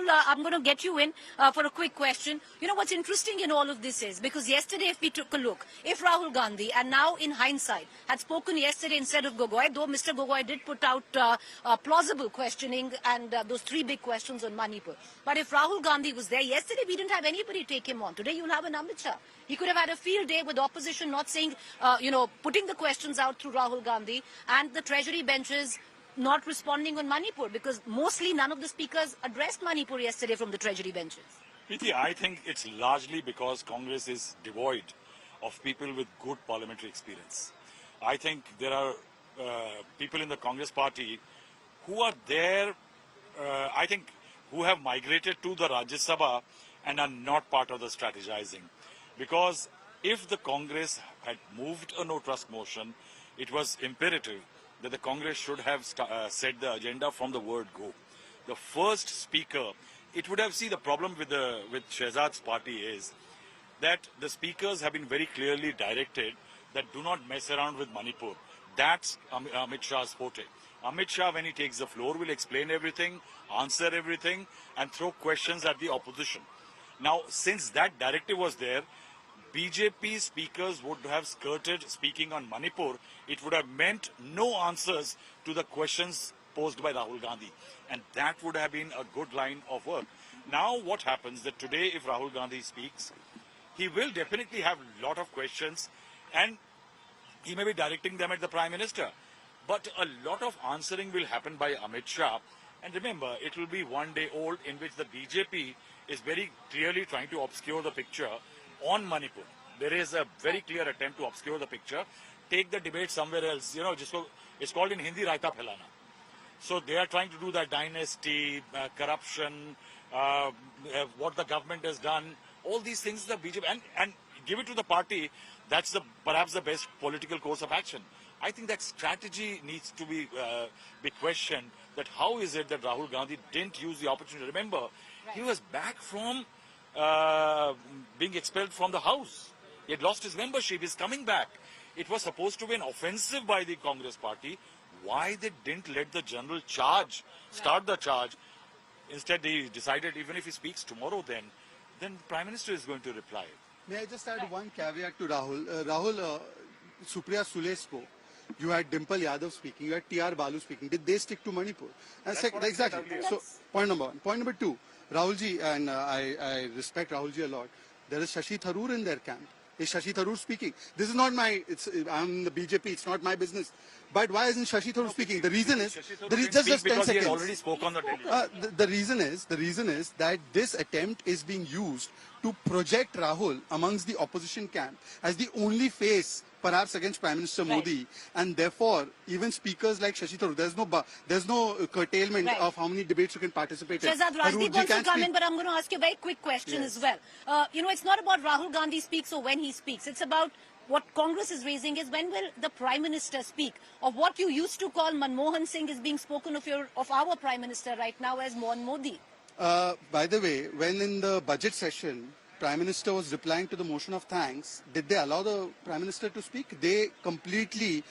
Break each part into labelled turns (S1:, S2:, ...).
S1: I'm going to get you in for a quick question. You know, what's interesting in all of this is, because yesterday, if we took a look, if Rahul Gandhi, and now in hindsight, had spoken yesterday instead of Gogoi, though Mr. Gogoi did put out plausible questioning and those 3 big questions on Manipur. But if Rahul Gandhi was there yesterday, we didn't have anybody take him on. Today, you'll have an Amit Shah. He could have had a field day with opposition not saying, putting the questions out through Rahul Gandhi, and the Treasury benches not responding on Manipur, because mostly none of the speakers addressed Manipur yesterday from the Treasury benches.
S2: Preeti, I think it's largely because Congress is devoid of people with good parliamentary experience. I think there are people in the Congress party who are there, who have migrated to the Rajya Sabha and are not part of the strategizing. Because if the Congress had moved a no-trust motion, it was imperative that the Congress should have set the agenda from the word go. The first speaker, it would have, the problem with Shehzad's party is that the speakers have been very clearly directed that do not mess around with Manipur. That's Amit Shah's forte. Amit Shah, when he takes the floor, will explain everything, answer everything, and throw questions at the opposition. Now, since that directive was there, BJP speakers would have skirted speaking on Manipur. It would have meant no answers to the questions posed by Rahul Gandhi. And that would have been a good line of work. Now what happens that today, if Rahul Gandhi speaks, he will definitely have a lot of questions and he may be directing them at the Prime Minister. But a lot of answering will happen by Amit Shah. And remember, it will be one day old in which the BJP is very clearly trying to obscure the picture on Manipur. There is a very clear attempt to obscure the picture, take the debate somewhere else. You know, it's called in Hindi Raita Phelana. So they are trying to do that dynasty, corruption, what the government has done, all these things the BJP, and give it to the party. That's perhaps the best political course of action. I think that strategy needs to be questioned, that how is it that Rahul Gandhi didn't use the opportunity. Remember, he was back from being expelled from the House. He had lost his membership. He's coming back. It was supposed to be an offensive by the Congress party. Why they didn't let the general start the charge? Instead, they decided even if he speaks tomorrow, then the Prime Minister is going to reply.
S3: May I just add one caveat to Rahul? Rahul, Supriya Sule spoke. You had Dimple Yadav speaking. You had T.R. Balu speaking. Did they stick to Manipur? Exactly. So, point number one. Point number two. Rahulji, and I respect Rahulji a lot. There is Shashi Tharoor in their camp. Is Shashi Tharoor speaking? This is not I'm the BJP, it's not my business. But why isn't Shashi Tharoor speaking? The reason is, just 10 seconds.
S2: He already spoke on the television.
S3: The reason is that this attempt is being used to project Rahul amongst the opposition camp as the only face, perhaps, against Prime Minister Modi, and therefore even speakers like Shashi Tharoor, there's no curtailment of how many debates you can participate in.
S1: Shehzad, Rajdeep wants to come in, but I'm going to ask you a very quick question as well. It's not about Rahul Gandhi speaks or when he speaks. It's about what Congress is raising is when will the Prime Minister speak? Of what you used to call Manmohan Singh is being spoken of our Prime Minister right now as Mohan Modi.
S3: By the way, when in the budget session, Prime Minister was replying to the motion of thanks, did they allow the Prime Minister to speak? They completely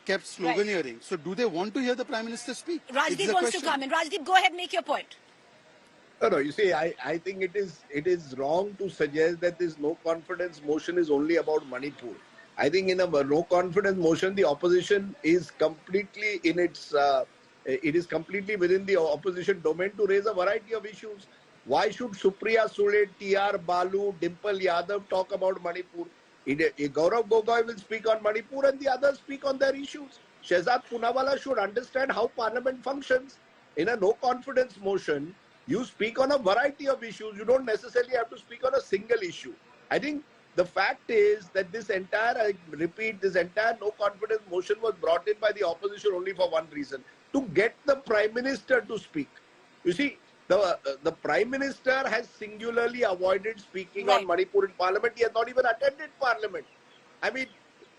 S3: kept sloganeering. Right. So do they want to hear the Prime Minister speak?
S1: Rajdeep wants to come in. Rajdeep, go ahead, make your point.
S4: No, you see, I think it is wrong to suggest that this no confidence motion is only about Manipur. I think in a no confidence motion, the opposition is completely in its, it is completely within the opposition domain to raise a variety of issues. Why should Supriya Sule, T.R. Balu, Dimple Yadav talk about Manipur? Gaurav Gogoi will speak on Manipur and the others speak on their issues. Shehzad Poonawalla should understand how Parliament functions. In a no confidence motion, you speak on a variety of issues. You don't necessarily have to speak on a single issue. I think the fact is that this entire no confidence motion was brought in by the opposition only for one reason, to get the Prime Minister to speak. You see, the Prime Minister has singularly avoided speaking on Manipur in Parliament. He has not even attended Parliament. I mean,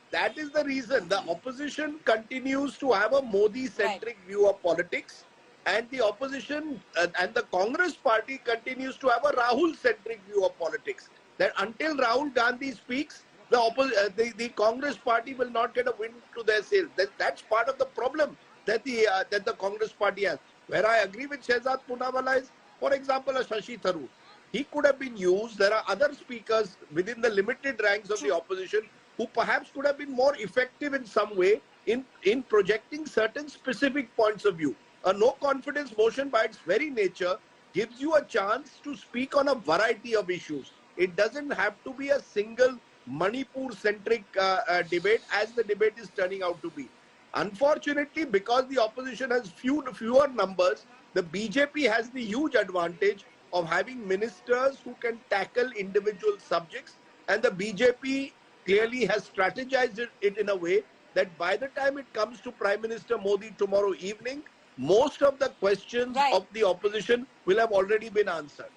S4: that is the reason. The opposition continues to have a Modi-centric view of politics, and the opposition and the Congress party continues to have a Rahul-centric view of politics. That until Rahul Gandhi speaks, the Congress party will not get a wind to their sails. That's part of the problem that the Congress party has. Where I agree with Shehzad Poonawalla is For example, a Shashi Tharoor. He could have been used. There are other speakers within the limited ranks of the opposition who perhaps could have been more effective in some way in projecting certain specific points of view. A no confidence motion by its very nature gives you a chance to speak on a variety of issues. It doesn't have to be a single Manipur centric debate as the debate is turning out to be. Unfortunately, because the opposition has fewer numbers, the BJP has the huge advantage of having ministers who can tackle individual subjects, and the BJP clearly has strategized it in a way that by the time it comes to Prime Minister Modi tomorrow evening, most of the questions
S1: Right.
S4: of the opposition will have already been answered.